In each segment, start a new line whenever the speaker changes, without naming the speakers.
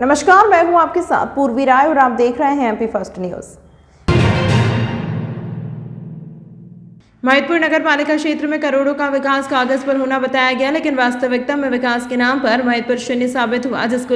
नमस्कार, मैं हूं आपके साथ पूर्वी राय और आप देख रहे हैं एमपी फर्स्ट न्यूज। महिदपुर नगर पालिका क्षेत्र में करोड़ों का विकास कागज पर होना बताया गया, लेकिन वास्तविकता में विकास के नाम पर महिदपुर शून्य साबित हुआ, जिसको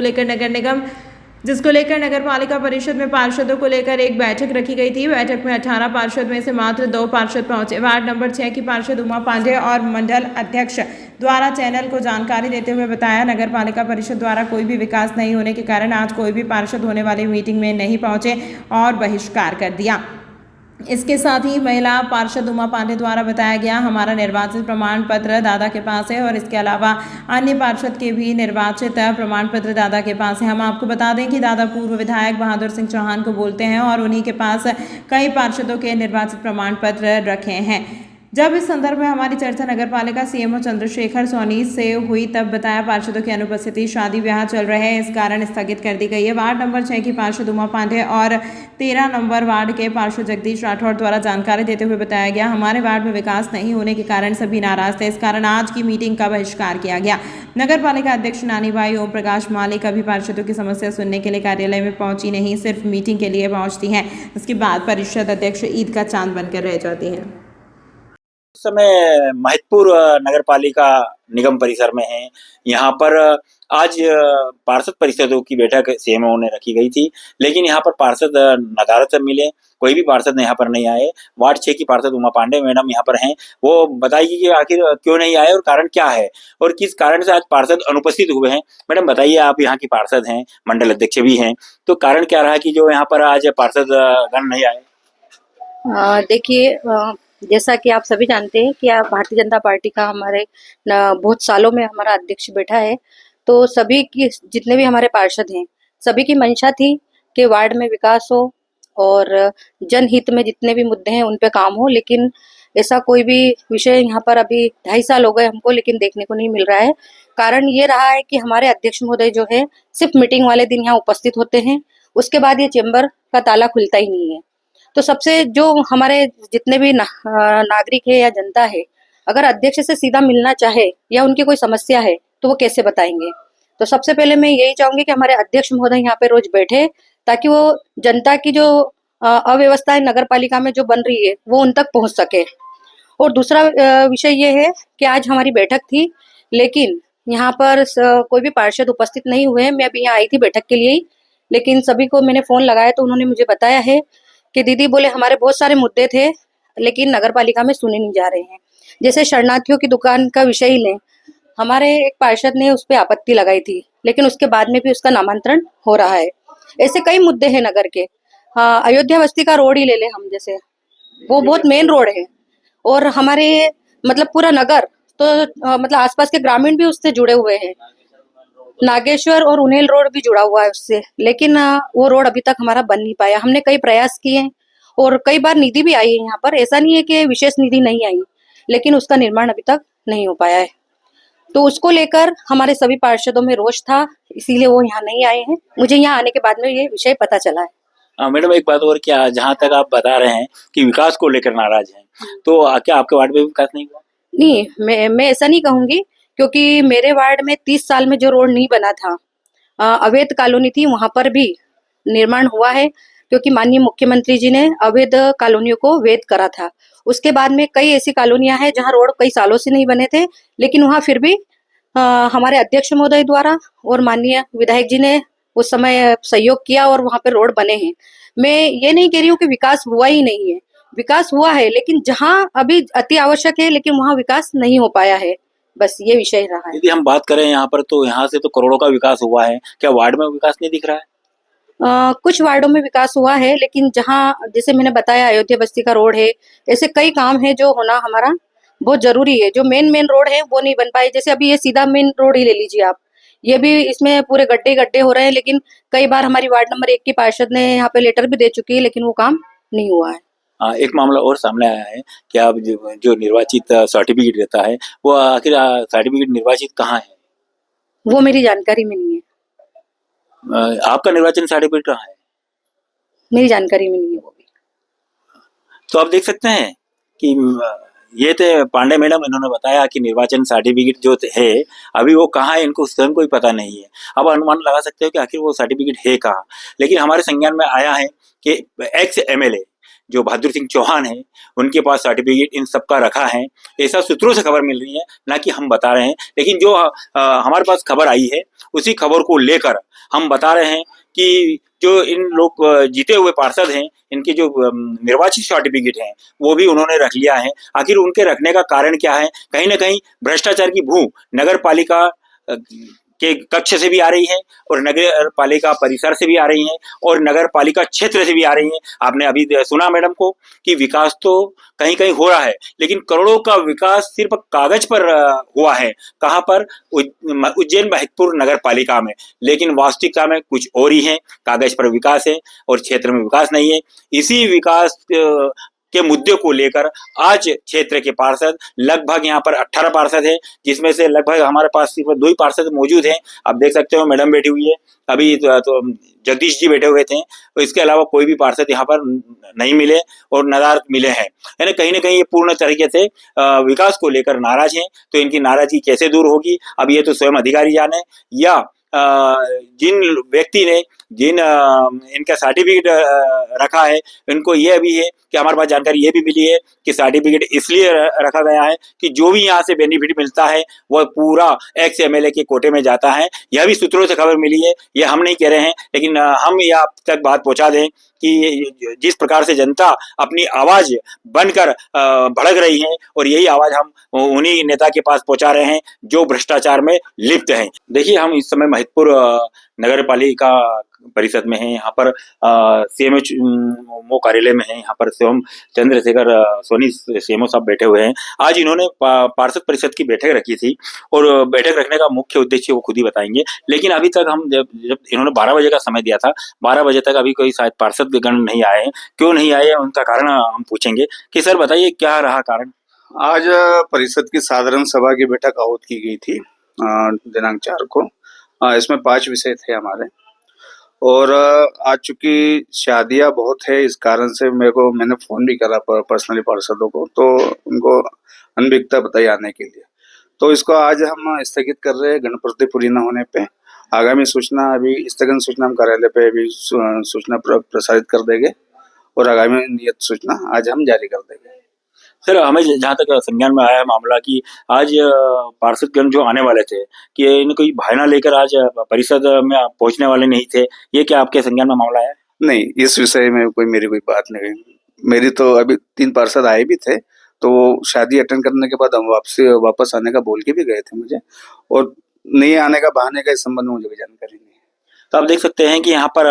लेकर नगर पालिका परिषद में पार्षदों को लेकर एक बैठक रखी गई थी। बैठक में 18 पार्षद में से मात्र 2 पार्षद पहुंचे। वार्ड नंबर 6 की पार्षद उमा पांडे और मंडल अध्यक्ष द्वारा चैनल को जानकारी देते हुए बताया, नगर पालिका परिषद द्वारा कोई भी विकास नहीं होने के कारण आज कोई भी पार्षद होने वाली मीटिंग में नहीं पहुंचे और बहिष्कार कर दिया। इसके साथ ही महिला पार्षद उमा पांडे द्वारा बताया गया, हमारा निर्वाचित प्रमाण पत्र दादा के पास है और इसके अलावा अन्य पार्षद के भी निर्वाचित प्रमाण पत्र दादा के पास है। हम आपको बता दें कि दादा पूर्व विधायक बहादुर सिंह चौहान को बोलते हैं और उन्हीं के पास कई पार्षदों के निर्वाचित प्रमाण पत्र रखे हैं। जब इस संदर्भ में हमारी चर्चा नगर पालिका सीएमओ चंद्रशेखर सोनी से हुई, तब बताया पार्षदों की अनुपस्थिति, शादी ब्याह चल रहे हैं, इस कारण स्थगित कर दी गई है। वार्ड नंबर 6 की पार्षद उमा पांडे और 13 नंबर वार्ड के पार्षद जगदीश राठौड़ द्वारा जानकारी देते हुए बताया गया, हमारे वार्ड में विकास नहीं होने के कारण सभी नाराज थे, इस कारण आज की मीटिंग का बहिष्कार किया गया। नगर पालिका अध्यक्ष नानीबाई ओम प्रकाश मालिक अभी पार्षदों की समस्या सुनने के लिए कार्यालय में पहुंची नहीं, सिर्फ मीटिंग के लिए पहुंचती हैं। उसके बाद परिषद अध्यक्ष ईद का चांद बनकर रह जाती हैं।
इस समय महिदपुर नगर पालिका निगम परिसर में है। यहाँ पर आज पार्षद परिषदों की बैठक सीएमओ ने रखी गई थी, लेकिन यहाँ पर पार्षद नदारद से मिले, कोई भी पार्षद यहाँ पर नहीं आए। वार्ड 6 की पार्षद उमा पांडे मैडम यहाँ पर हैं, वो बताइए कि आखिर क्यों नहीं आए और कारण क्या है और किस कारण से आज पार्षद अनुपस्थित हुए हैं। मैडम बताइए, आप यहाँ की पार्षद हैं, मंडल अध्यक्ष भी हैं, तो कारण क्या रहा कि जो यहाँ पर आज पार्षद गण नहीं आए?
देखिए, जैसा कि आप सभी जानते हैं कि भारतीय जनता पार्टी का हमारे बहुत सालों में हमारा अध्यक्ष बैठा है, तो सभी की जितने भी हमारे पार्षद हैं, सभी की मंशा थी कि वार्ड में विकास हो और जनहित में जितने भी मुद्दे हैं उन पे काम हो, लेकिन ऐसा कोई भी विषय यहाँ पर अभी 2.5 साल हो गए हमको, लेकिन देखने को नहीं मिल रहा है। कारण ये रहा है कि हमारे अध्यक्ष महोदय जो है सिर्फ मीटिंग वाले दिन यहाँ उपस्थित होते हैं, उसके बाद ये चेम्बर का ताला खुलता ही नहीं है। तो सबसे जो हमारे जितने भी नागरिक है या जनता है, अगर अध्यक्ष से सीधा मिलना चाहे या उनकी कोई समस्या है तो वो कैसे बताएंगे। तो सबसे पहले मैं यही चाहूंगी कि हमारे अध्यक्ष महोदय यहाँ पे रोज बैठे, ताकि वो जनता की जो अव्यवस्था है नगर पालिका में जो बन रही है वो उन तक पहुंच सके। और दूसरा विषय ये है कि आज हमारी बैठक थी, लेकिन यहाँ पर कोई भी पार्षद उपस्थित नहीं हुए। मैं अभी यहाँ आई थी बैठक के लिए ही, लेकिन सभी को मैंने फोन लगाया तो उन्होंने मुझे बताया है कि दीदी बोले हमारे बहुत सारे मुद्दे थे, लेकिन नगर पालिका में सुने नहीं जा रहे हैं। जैसे शरणार्थियों की दुकान का विषय ही लें, हमारे एक पार्षद ने उस पर आपत्ति लगाई थी, लेकिन उसके बाद में भी उसका नामांतरण हो रहा है। ऐसे कई मुद्दे हैं नगर के। हाँ, अयोध्या बस्ती का रोड ही ले लें हम, जैसे वो बहुत मेन रोड है और हमारे मतलब पूरा नगर तो मतलब आसपास के ग्रामीण भी उससे जुड़े हुए हैं। नागेश्वर और उन्हेल रोड भी जुड़ा हुआ है उससे, लेकिन वो रोड अभी तक हमारा बन नहीं पाया। हमने कई प्रयास किए और कई बार निधि भी आई है यहाँ पर, ऐसा नहीं है कि विशेष निधि नहीं आई, लेकिन उसका निर्माण अभी तक नहीं हो पाया है। तो उसको लेकर हमारे सभी पार्षदों में रोष था, इसीलिए वो यहाँ नहीं आए हैं। मुझे यहाँ आने के बाद में ये विषय पता चला है।
मैडम एक बात और, क्या जहाँ तक आप बता रहे हैं कि विकास को लेकर नाराज हैं, तो क्या आपके वार्ड में विकास नहीं हुआ?
नहीं, मैं ऐसा नहीं कहूंगी, क्योंकि मेरे वार्ड में 30 साल में जो रोड नहीं बना था, अवैध कॉलोनी थी, वहां पर भी निर्माण हुआ है, क्योंकि माननीय मुख्यमंत्री जी ने अवैध कॉलोनियों को वैध करा था। उसके बाद में कई ऐसी कॉलोनियां हैं जहां रोड कई सालों से नहीं बने थे, लेकिन वहां फिर भी हमारे अध्यक्ष महोदय द्वारा और माननीय विधायक जी ने उस समय सहयोग किया और वहां पे रोड बने हैं। मैं ये नहीं कह रही हूँ कि विकास हुआ ही नहीं है, विकास हुआ है, लेकिन जहां अभी अति आवश्यक है, लेकिन वहां विकास नहीं हो पाया है। बस ये विषय रहा है।
यदि हम बात करें यहाँ पर, तो यहाँ से तो करोड़ों का विकास हुआ है, क्या वार्ड में विकास नहीं दिख रहा है?
कुछ वार्डों में विकास हुआ है, लेकिन जहां जैसे मैंने बताया अयोध्या बस्ती का रोड है, ऐसे कई काम है जो होना हमारा बहुत जरूरी है। जो मेन रोड है वो नहीं बन पाए। जैसे अभी ये सीधा मेन रोड ही ले लीजिए आप, ये भी इसमें पूरे गड्ढे गड्ढे हो रहे हैं, लेकिन कई बार हमारी वार्ड नंबर 1 की पार्षद ने यहाँ पे लेटर भी दे चुकी है, लेकिन वो काम नहीं हुआ है।
एक मामला और सामने आया है कि आप जो निर्वाचित सर्टिफिकेट देता है, वो आखिर सर्टिफिकेट निर्वाचित कहाँ है?
वो मेरी जानकारी में नहीं है।
आपका निर्वाचन सर्टिफिकेट कहाँ है?
मेरी जानकारी में नहीं है वो भी।
तो आप देख सकते हैं कि ये थे पांडे मैडम, इन्होंने बताया कि निर्वाचन सर्टिफिकेट जो है अभी वो कहाँ है इनको स्वयं को ही पता नहीं है। अब अनुमान लगा सकते हो कि आखिर वो सर्टिफिकेट है कहाँ, लेकिन हमारे संज्ञान में आया है कि एक्स एमएलए जो बहादुर सिंह चौहान है उनके पास सर्टिफिकेट इन सबका रखा है, ऐसा सूत्रों से खबर मिल रही है, ना कि हम बता रहे हैं। लेकिन जो हमारे पास खबर आई है उसी खबर को लेकर हम बता रहे हैं कि जो इन लोग जीते हुए पार्षद हैं इनके जो निर्वाचित सर्टिफिकेट हैं वो भी उन्होंने रख लिया है। आखिर उनके रखने का कारण क्या है? कहीं ना कहीं भ्रष्टाचार की भू नगर पालिका के कक्ष से भी आ रही है और नगर पालिका परिसर से भी आ रही है और नगर पालिका क्षेत्र से भी आ रही है। आपने अभी सुना मैडम को कि विकास तो कहीं कहीं हो रहा है, लेकिन करोड़ों का विकास सिर्फ कागज पर हुआ है। कहाँ पर? उज्जैन महत्वपूर्ण नगर पालिका में, लेकिन वास्तविकता में कुछ और ही है। कागज पर विकास है और क्षेत्र में विकास नहीं है। इसी विकास के मुद्दे को लेकर आज क्षेत्र के पार्षद लगभग यहाँ पर 18 पार्षद है, जिसमें से लगभग हमारे पास सिर्फ 2 ही पार्षद मौजूद हैं। आप देख सकते हो मैडम बैठी हुई है, अभी तो जगदीश जी बैठे हुए थे, तो इसके अलावा कोई भी पार्षद यहाँ पर नहीं मिले और नदारद मिले हैं। यानी कहीं ना कहीं ये पूर्ण तरीके से विकास को लेकर नाराज हैं। तो इनकी नाराजगी कैसे दूर होगी अब ये तो स्वयं अधिकारी जाने, या जिन व्यक्ति ने जिन इनका सर्टिफिकेट रखा है इनको ये भी है कि हमारे पास जानकारी ये भी मिली है कि सर्टिफिकेट इसलिए रखा गया है कि जो भी यहाँ से बेनिफिट मिलता है वह पूरा एक्स एमएलए के कोटे में जाता है। यह भी सूत्रों से खबर मिली है, ये हम नहीं कह रहे हैं, लेकिन हम ये आप तक बात पहुंचा दें कि जिस प्रकार से जनता अपनी आवाज बनकर भड़क रही है और यही आवाज हम उन्हीं नेता के पास पहुंचा रहे हैं जो भ्रष्टाचार में लिप्त हैं। देखिए हम इस समय महिदपुर नगर पालिका परिषद में है, यहाँ पर सीएमओ कार्यालय में है। यहाँ पर स्वयं चंद्रशेखर सोनी सीएमओ साहब बैठे हुए हैं। आज इन्होंने पार्षद परिषद की बैठक रखी थी और बैठक रखने का मुख्य उद्देश्य वो खुद ही बताएंगे। लेकिन अभी तक हम जब इन्होंने 12 बजे का समय दिया था, 12 बजे तक अभी कोई शायद पार्षद गण नहीं आए हैं। क्यों नहीं आए उनका कारण हम पूछेंगे कि सर बताइए क्या रहा कारण।
आज परिषद की साधारण सभा की बैठक आहूत की गई थी दिनांक 4 को। इसमें 5 विषय थे हमारे, और आज चूंकि शादियां बहुत है इस कारण से मैंने फोन भी करा पर्सनली पार्षदों को, तो उनको अनभिज्ञता बताई आने के लिए। तो इसको आज हम स्थगित कर रहे हैं गणप्रति पूरी न होने पे। आगामी सूचना अभी स्थगन सूचना हम कार्यालय पे अभी सूचना प्रसारित कर देंगे और आगामी नियत सूचना आज हम जारी कर देंगे।
सर हमें जहाँ तक संज्ञान में आया है मामला कि आज पार्षदगण जो आने वाले थे कि इनको कोई भायना लेकर आज परिषद में पहुंचने वाले नहीं थे, ये क्या आपके संज्ञान में मामला है?
नहीं, इस विषय में मेरी कोई बात नहीं। मेरी तो अभी 3 पार्षद आए भी थे, तो वो शादी अटेंड करने के बाद हम वापस आने का बोल के भी गए थे मुझे, और नहीं आने का बहाने का इस संबंध में मुझे कोई जानकारी नहीं है।
तो आप देख सकते हैं कि यहाँ पर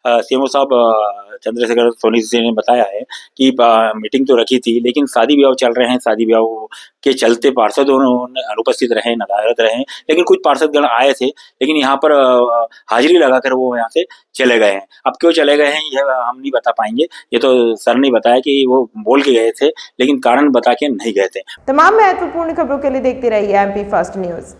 सीएमओ साहब चंद्रशेखर सोनी जी ने बताया है कि मीटिंग तो रखी थी, लेकिन शादी ब्याह चल रहे हैं, शादी ब्याह के चलते पार्षद अनुपस्थित रहे, नदारद रहे। लेकिन कुछ पार्षदगण आए थे, लेकिन यहाँ पर हाजिरी लगाकर वो यहाँ से चले गए हैं। अब क्यों चले गए हैं यह हम नहीं बता पाएंगे, ये तो सर ने बताया कि वो बोल के गए थे, लेकिन कारण बता के नहीं गए थे।
तमाम महत्वपूर्ण खबरों के लिए देखते रहिए MP फर्स्ट न्यूज।